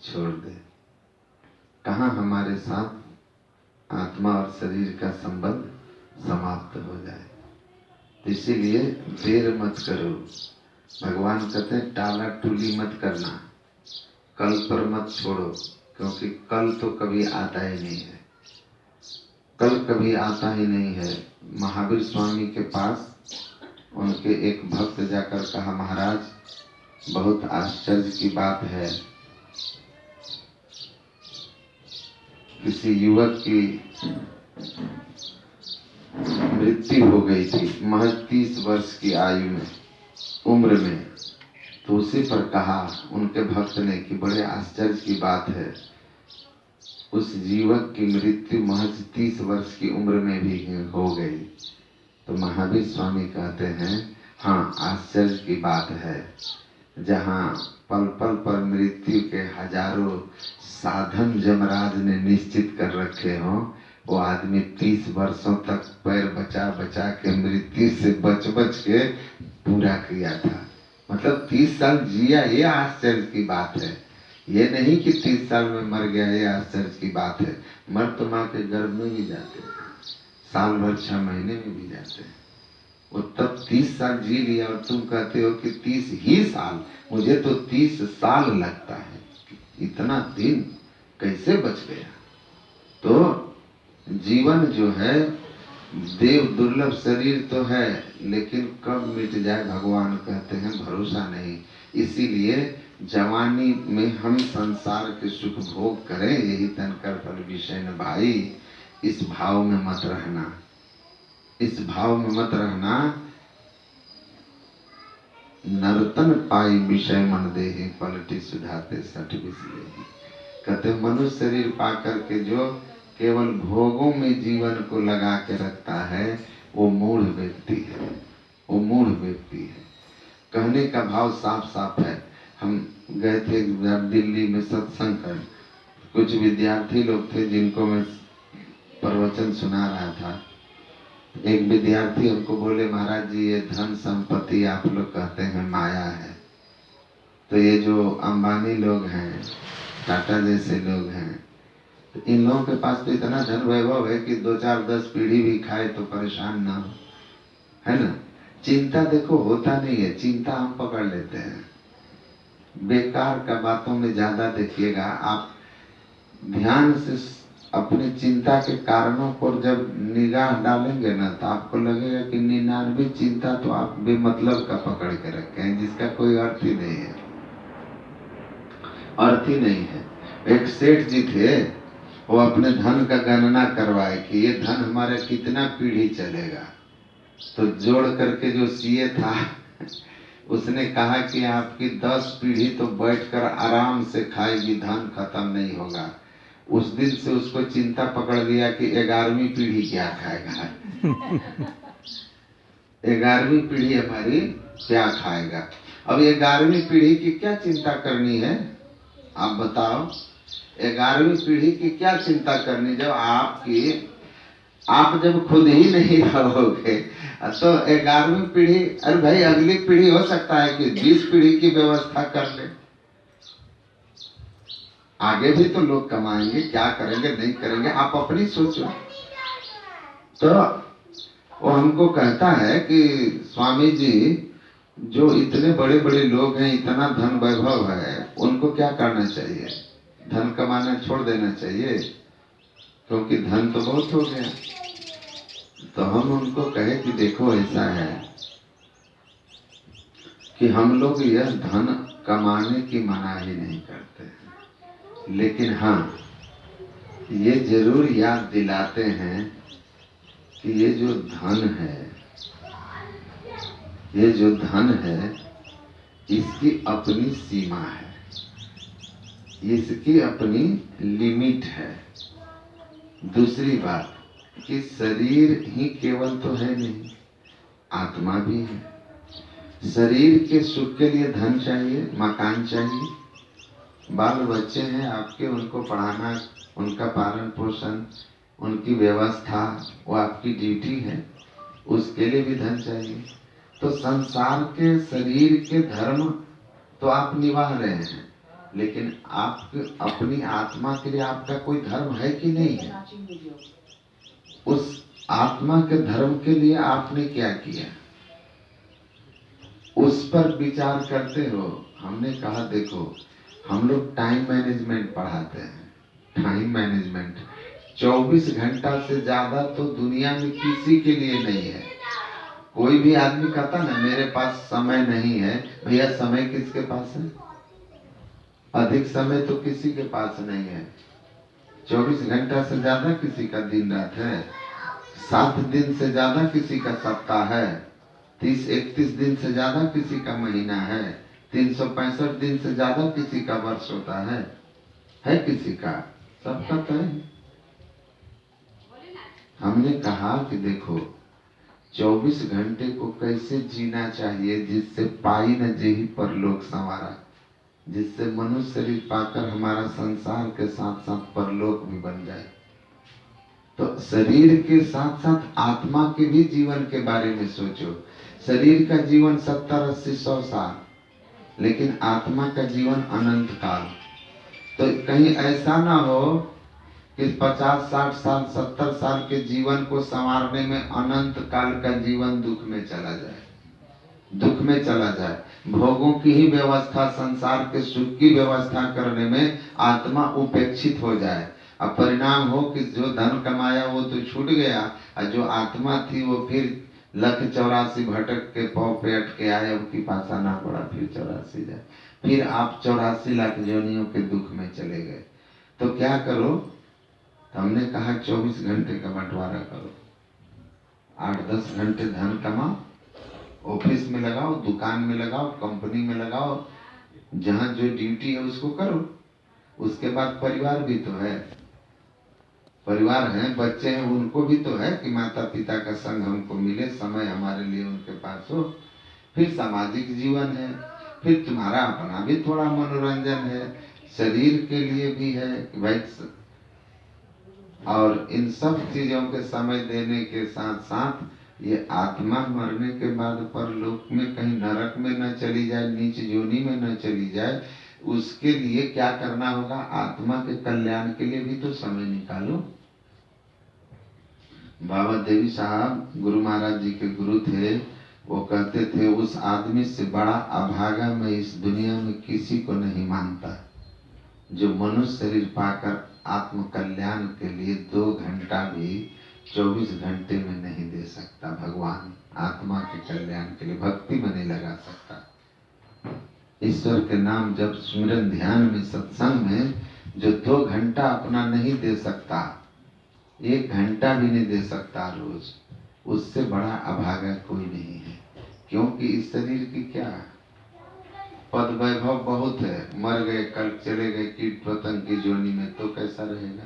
छोड़ दे। कहाँ हमारे साथ आत्मा और शरीर का संबंध समाप्त हो जाए। इसीलिए देर मत करो। भगवान कहते हैं टाला टूली मत करना, कल पर मत छोड़ो, क्योंकि कल तो कभी आता ही नहीं है। कल कभी आता ही नहीं है। महावीर स्वामी के पास उनके एक भक्त जाकर कहा, महाराज बहुत आश्चर्य की बात है, किसी युवक की मृत्यु हो गई थी महज 30 वर्ष की आयु में, उम्र में। तो उसी पर कहा उनके भक्त ने कि बड़े आश्चर्य की बात है, उस युवक की मृत्यु महज 30 वर्ष की उम्र में भी हो गई। तो महावीर स्वामी कहते हैं, हाँ आश्चर्य की बात है। जहाँ पल पल पर मृत्यु के हजारों साधन यमराज ने निश्चित कर रखे हों, वो आदमी 30 वर्षों तक पैर बचा बचा के मृत्यु से बच बच के पूरा किया था। मतलब 30 साल जिया, ये आश्चर्य की बात है। ये नहीं कि 30 साल में मर गया, ये आश्चर्य की बात है। मर तो माँ के गर्भ में भी जाते हैं, साल भर 6 महीने में भी जाते हैं। वो तब 30 साल जी लिया और तुम कहते हो कि 30 ही साल। मुझे तो 30 साल लगता है, इतना दिन कैसे बच गया। तो जीवन जो है, देव दुर्लभ शरीर तो है, लेकिन कब मिट जाए भगवान कहते हैं भरोसा नहीं। इसीलिए जवानी में हम संसार के सुख भोग करें, यही तनकर फल विषय न भाई। इस भाव में मत रहना, इस भाव में मत रहना। नर्तन पाई विषय मन देहि, पलटी सुधाते 60 विषय। कहते मनुष्य शरीर पा करके जो केवल भोगों में जीवन को लगा के रखता है, वो मूढ़ व्यक्ति है, वो मूढ़ व्यक्ति है। कहने का भाव साफ साफ है। हम गए थे दिल्ली में सत्संग कर, कुछ विद्यार्थी लोग थे जिनको मैं प्रवचन सुना रहा था। एक विद्यार्थी हमको बोले, महाराज जी ये धन संपत्ति आप लोग कहते हैं माया है, तो ये जो अंबानी लोग हैं, टाटा जैसे लोग हैं, तो इन लोगों के पास तो इतना धन वैभव है कि 2 4 10 पीढ़ी भी खाए तो परेशान ना हो, है ना। चिंता देखो होता नहीं है, चिंता हम पकड़ लेते हैं। बेकार का बातों में ज्यादा देखिएगा। आप ध्यान से अपनी चिंता के कारणों पर जब निगाह डालेंगे ना, तो आपको लगेगा कि 99 चिंता तो आप बेमतलब का पकड़ के रखे हैं, जिसका कोई अर्थ ही नहीं है, अर्थ ही नहीं है। एक सेठ जी थे, वो अपने धन का गणना करवाए कि ये धन हमारा कितना पीढ़ी चलेगा। तो जोड़ करके जो सीए था उसने कहा कि आपकी 10 पीढ़ी तो बैठकर आराम से खाएगी, धन खत्म नहीं होगा। उस दिन से उसको चिंता पकड़ लिया कि 11वीं पीढ़ी क्या खाएगा 11वीं पीढ़ी हमारी क्या खाएगा। अब 11वीं पीढ़ी की क्या चिंता करनी है, आप बताओ। 11वीं पीढ़ी की क्या चिंता करनी, जब आप जब खुद ही नहीं रहोगे तो 11वीं पीढ़ी, अरे भाई अगली पीढ़ी हो सकता है कि 20 पीढ़ी की व्यवस्था कर ले। आगे भी तो लोग कमाएंगे, क्या करेंगे नहीं करेंगे, आप अपनी सोचो। तो वो हमको कहता है कि स्वामी जी जो इतने बड़े बड़े लोग हैं, इतना धन वैभव है, उनको क्या करना चाहिए, धन कमाना छोड़ देना चाहिए, क्योंकि धन तो बहुत हो गया। तो हम उनको कहे कि देखो ऐसा है कि हम लोग यह धन कमाने की मनाही नहीं करते हैं, लेकिन हाँ ये जरूर याद दिलाते हैं कि ये जो धन है, ये जो धन है, इसकी अपनी सीमा है, इसकी अपनी लिमिट है। दूसरी बात कि शरीर ही केवल तो है नहीं, आत्मा भी है। शरीर के सुख के लिए धन चाहिए, मकान चाहिए, बाल बच्चे हैं आपके, उनको पढ़ाना, उनका पालन पोषण, उनकी व्यवस्था, वो आपकी ड्यूटी है, उसके लिए भी धन चाहिए। तो संसार के शरीर के धर्म तो आप निभा रहे हैं, लेकिन आप अपनी आत्मा के लिए आपका कोई धर्म है कि नहीं है? उस आत्मा के धर्म के लिए आपने क्या किया, उस पर विचार करते हो। हमने कहा देखो, हम लोग टाइम मैनेजमेंट पढ़ाते हैं। टाइम मैनेजमेंट 24 घंटा से ज्यादा तो दुनिया में किसी के लिए नहीं है। कोई भी आदमी कहता ना मेरे पास समय नहीं है, भैया समय किसके पास है? अधिक समय तो किसी के पास नहीं है। 24 घंटा से ज्यादा किसी का दिन रात है, 7 दिन से ज्यादा किसी का सप्ताह है, 30-31 दिन से ज्यादा किसी का महीना है, 365 दिन से ज्यादा किसी का वर्ष होता है किसी का? सबका तो है। हमने कहा कि देखो 24 घंटे को कैसे जीना चाहिए जिससे पाई न जेहि परलोक संवारा, जिससे मनुष्य शरीर पाकर हमारा संसार के साथ साथ परलोक भी बन जाए। तो शरीर के साथ साथ आत्मा के भी जीवन के बारे में सोचो। शरीर का जीवन 70-80-100 साल, लेकिन आत्मा का जीवन अनंत काल। तो कहीं ऐसा ना हो कि 50-60 साल 70 साल के जीवन को संवारने में अनंत काल का जीवन दुख में चला जाए, दुख में चला जाए। भोगों की ही व्यवस्था, संसार के सुख की व्यवस्था करने में आत्मा उपेक्षित हो जाए, अब परिणाम हो कि जो धन कमाया वो तो छूट गया, और जो आत्मा थी वो फिर 184 भटक के पाँव पे अटके आए, अब की पासा ना पड़ा, फिर 84 जाए, फिर आप 84 लाख योनियों के दुख में चले गए। तो क्या करो? तो हमने कहा 24 घंटे का बंटवारा करो, 8-10 घंटे धन कमाओ, ऑफिस में लगाओ, दुकान में लगाओ, कंपनी में लगाओ, जहां जो ड्यूटी है उसको करो। उसके बाद परिवार भी तो है, परिवार है, बच्चे हैं, उनको भी तो है कि माता पिता का संग हमको मिले, समय हमारे लिए उनके पास हो। फिर सामाजिक जीवन है, फिर तुम्हारा अपना भी थोड़ा मनोरंजन है, शरीर के लिए भी है कि भाई, और इन सब चीजों के समय देने के साथ साथ ये आत्मा मरने के बाद परलोक में कहीं नरक में न चली जाए, नीच योनि में न चली जाए, उसके लिए क्या करना होगा? आत्मा के कल्याण के लिए भी तो समय निकालो। बाबा देवी साहब गुरु महाराज जी के गुरु थे, वो कहते थे उस आदमी से बड़ा अभागा मैं इस दुनिया में किसी को नहीं मानता जो मनुष्य शरीर पाकर आत्म कल्याण के लिए 2 घंटा भी 24 घंटे में नहीं दे सकता। भगवान आत्मा के कल्याण के लिए भक्ति में नहीं लगा सकता। ईश्वर के नाम जब स्मरण ध्यान में सत्संग में जो 2 घंटा अपना नहीं दे सकता, 1 घंटा भी नहीं दे सकता रोज, उससे बड़ा अभागा कोई नहीं है। क्योंकि इस शरीर की क्या पद वैभव बहुत है, मर गए, कल चले गए कीट पतंग की जोनी में, तो कैसा रहेगा?